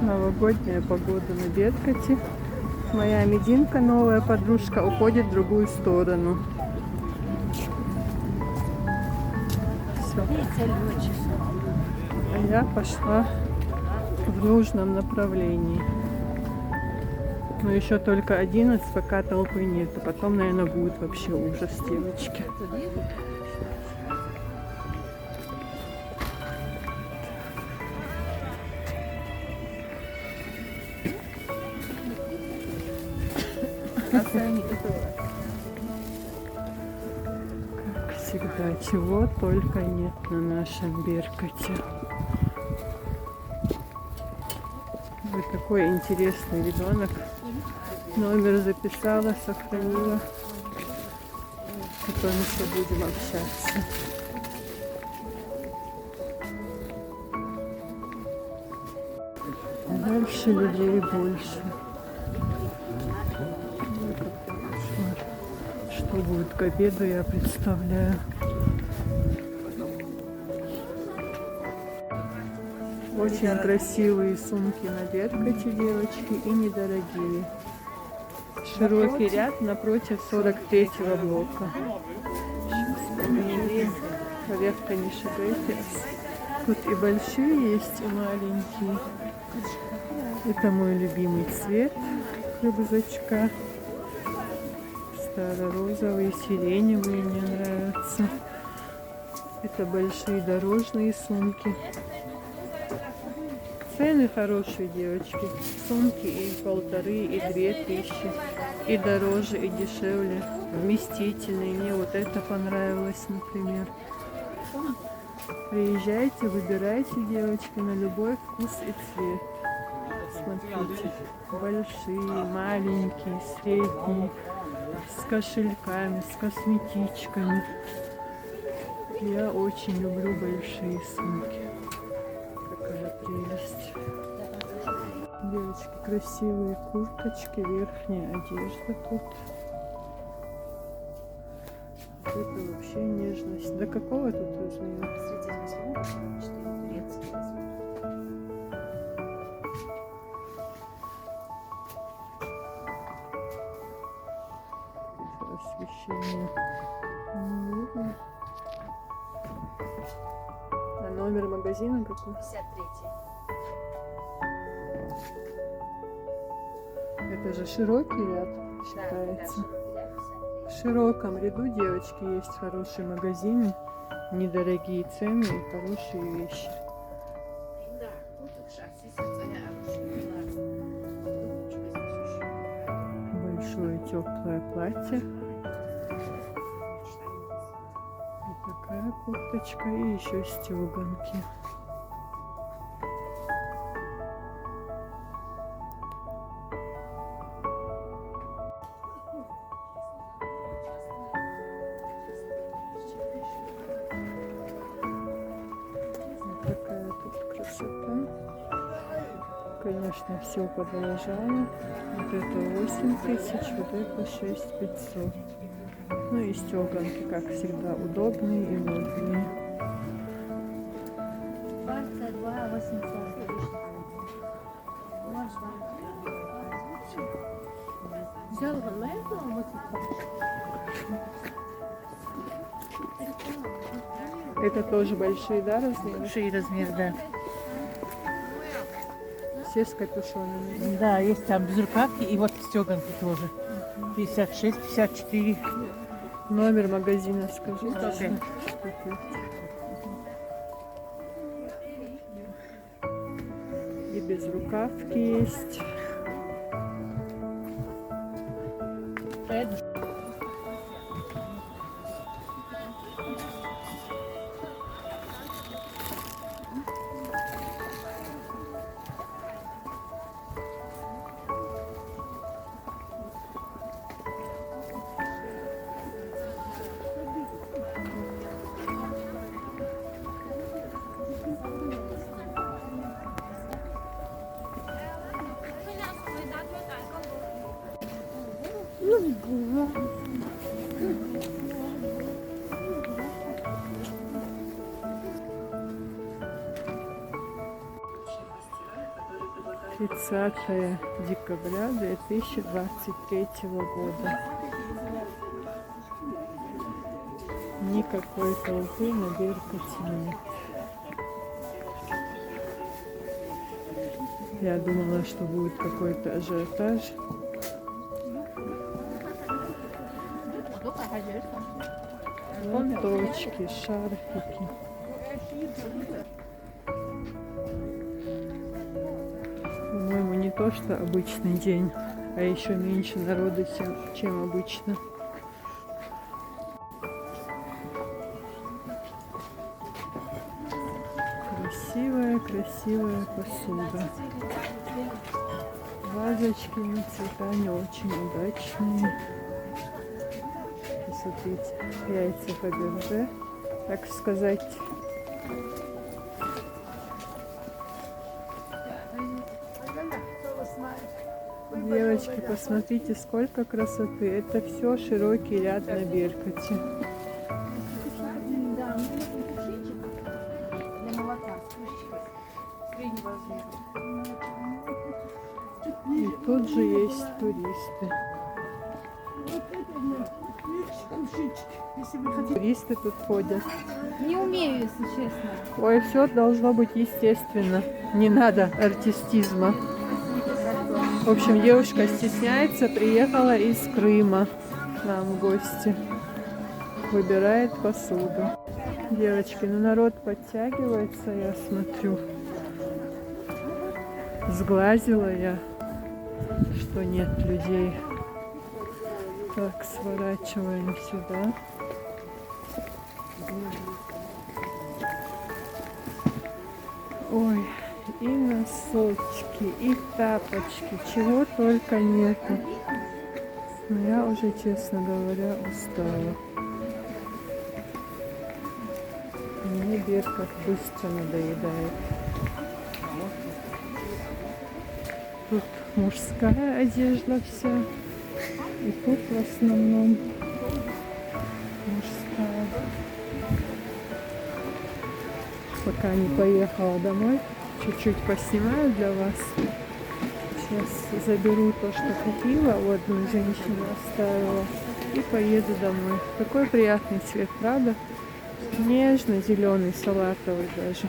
Новогодняя погода на Беркуте. Моя мединка, новая подружка, уходит в другую сторону. Все. А я пошла в нужном направлении. Но еще только 11, пока толпы нет. А потом, наверное, будет вообще ужас, девочки. Как всегда, чего только нет на нашем Беркуте. Вот такой интересный ребенок. Номер записала, сохранила. Потом еще будем общаться. Дальше людей больше. Что будет к обеду, я представляю. Очень красивые сумки на Беркуте, девочки, и недорогие. Широкий ряд напротив 43-го блока. Поверх-то не шагайте. Тут и большие есть, и маленькие. Это мой любимый цвет рюкзачка. Старо-розовые, сиреневые мне нравятся. Это большие дорожные сумки. Цены хорошие, девочки. Сумки и 1500, и 2000. И дороже, и дешевле. Вместительные. Мне вот это понравилось, например. Приезжайте, выбирайте, девочки, на любой вкус и цвет. Смотрите. Большие, маленькие, средние. С кошельками, с косметичками. Я очень люблю большие сумки. Какая прелесть. Девочки, красивые курточки, верхняя одежда тут. Это вообще нежность. До какого тут размера? С 38 по 44 турецкий размер. Освещение не видно. А номер магазина какой? 53. Это же широкий ряд считается. В широком ряду, девочки, есть хорошие магазины, недорогие цены и хорошие вещи. Большое теплое платье. И такая курточка, и еще стеганки. Такая тут красота. Конечно, все подорожало. Вот это 8000, вот это 6500. Ну и стеганки, как всегда, удобные и модные. 22 800. Это тоже большие, да, размеры? Большие размеры, да. Все с капюшонами. Да, есть там безрукавки и вот стеганки тоже. 56, 54. Номер магазина скажи. 105. И безрукавки есть. 30 декабря 2023 года. Никакой толпы на Беркуте нет. Я думала, что будет какой-то ажиотаж. Цветочки, шарфики. По-моему, не то, что обычный день, а еще меньше народу, чем обычно. Красивая, красивая посуда. Вазочки на цвета не очень удачные. Посмотрите, яйца Фаберже, так сказать. Девочки, посмотрите, сколько красоты. Это все широкий ряд на Беркуте. И тут же есть туристы. Туристы тут ходят. Не умею, если честно. Ой, все должно быть естественно. Не надо артистизма. В общем, девушка стесняется, приехала из Крыма к нам в гости. Выбирает посуду. Девочки, ну народ подтягивается, я смотрю. Сглазила я, что нет людей. Так, сворачиваем сюда. Ой, и носочки, и тапочки, чего только нету. Но я уже, честно говоря, устала. Мне Беркут быстро надоедает. Тут мужская одежда вся. И тут в основном мужская. Пока не поехала домой, чуть-чуть поснимаю для вас. Сейчас заберу то, что купила, у одной женщины оставила, и поеду домой. Такой приятный цвет, правда? Нежно-зеленый, салатовый даже.